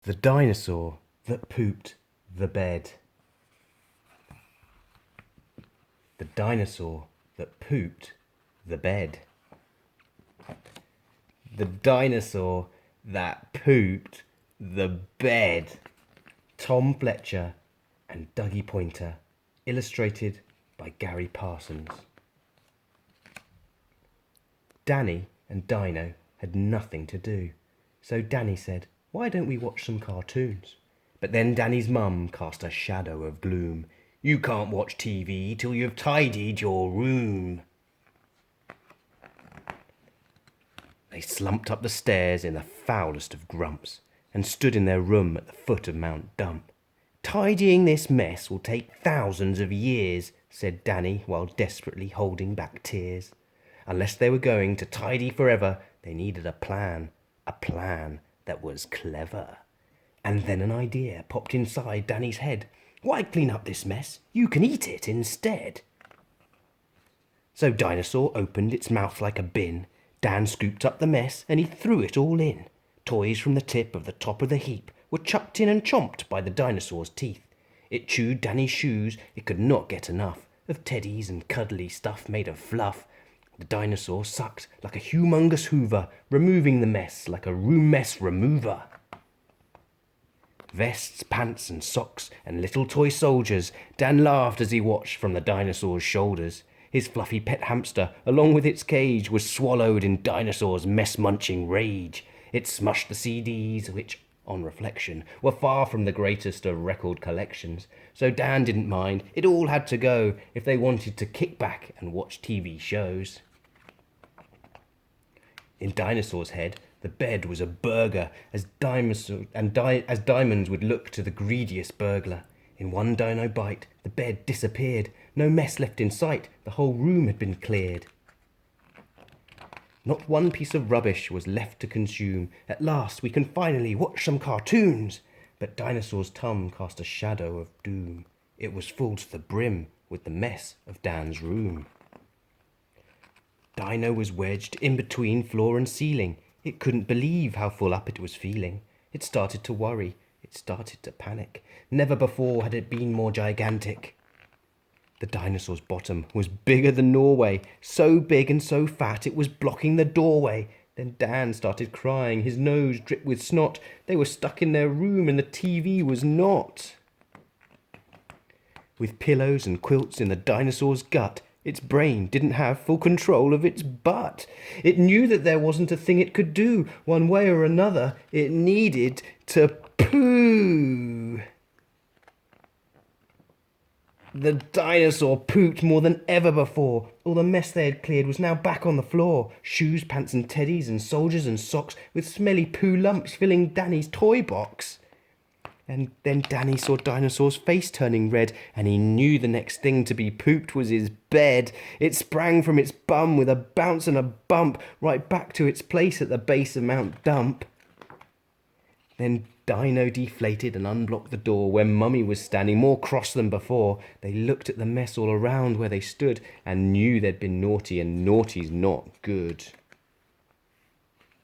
The dinosaur that pooped the bed. The dinosaur that pooped the bed. The dinosaur that pooped the bed. Tom Fletcher and Dougie Poynter, illustrated by Gary Parsons. Danny and Dino had nothing to do, so Danny said, "Why don't we watch some cartoons?" But then Danny's mum cast a shadow of gloom. "You can't watch TV till you've tidied your room." They slumped up the stairs in the foulest of grumps and stood in their room at the foot of Mount Dump. "Tidying this mess will take thousands of years," said Danny while desperately holding back tears. Unless they were going to tidy forever, they needed a plan that was clever. And then an idea popped inside Danny's head. "Why clean up this mess? You can eat it instead." So Dinosaur opened its mouth like a bin. Dan scooped up the mess and he threw it all in. Toys from the tip of the top of the heap were chucked in and chomped by the dinosaur's teeth. It chewed Danny's shoes. It could not get enough of teddies and cuddly stuff made of fluff. The dinosaur sucked like a humongous hoover, removing the mess like a room mess remover. Vests, pants and socks and little toy soldiers. Dan laughed as he watched from the dinosaur's shoulders. His fluffy pet hamster, along with its cage, was swallowed in Dinosaur's mess-munching rage. It smushed the CDs, which, on reflection, were far from the greatest of record collections. So Dan didn't mind. It all had to go if they wanted to kick back and watch TV shows. In Dinosaur's head, the bed was a burger, as diamonds would look to the greediest burglar. In one dino bite, the bed disappeared. No mess left in sight. The whole room had been cleared. Not one piece of rubbish was left to consume. At last we can finally watch some cartoons. But Dinosaur's tum cast a shadow of doom. It was full to the brim with the mess of Dan's room. Dino was wedged in between floor and ceiling. It couldn't believe how full up it was feeling. It started to worry. It started to panic. Never before had it been more gigantic. The dinosaur's bottom was bigger than Norway, so big and so fat it was blocking the doorway. Then Dan started crying, his nose dripped with snot. They were stuck in their room and the TV was not. With pillows and quilts in the dinosaur's gut, its brain didn't have full control of its butt. It knew that there wasn't a thing it could do. One way or another, it needed to poo. The dinosaur pooped more than ever before. All the mess they had cleared was now back on the floor. Shoes, pants and teddies and soldiers and socks with smelly poo lumps filling Danny's toy box. And then Danny saw Dinosaur's face turning red, and he knew the next thing to be pooped was his bed. It sprang from its bum with a bounce and a bump right back to its place at the base of Mount Dump. Then Dino deflated and unblocked the door where Mummy was standing, more cross than before. They looked at the mess all around where they stood and knew they'd been naughty, and naughty's not good.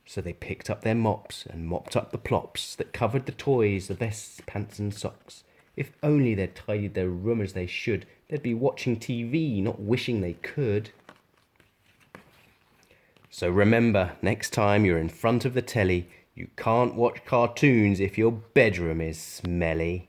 So they picked up their mops and mopped up the plops that covered the toys, the vests, pants and socks. If only they'd tidied their room as they should, they'd be watching TV, not wishing they could. So remember, next time you're in front of the telly, you can't watch cartoons if your bedroom is smelly.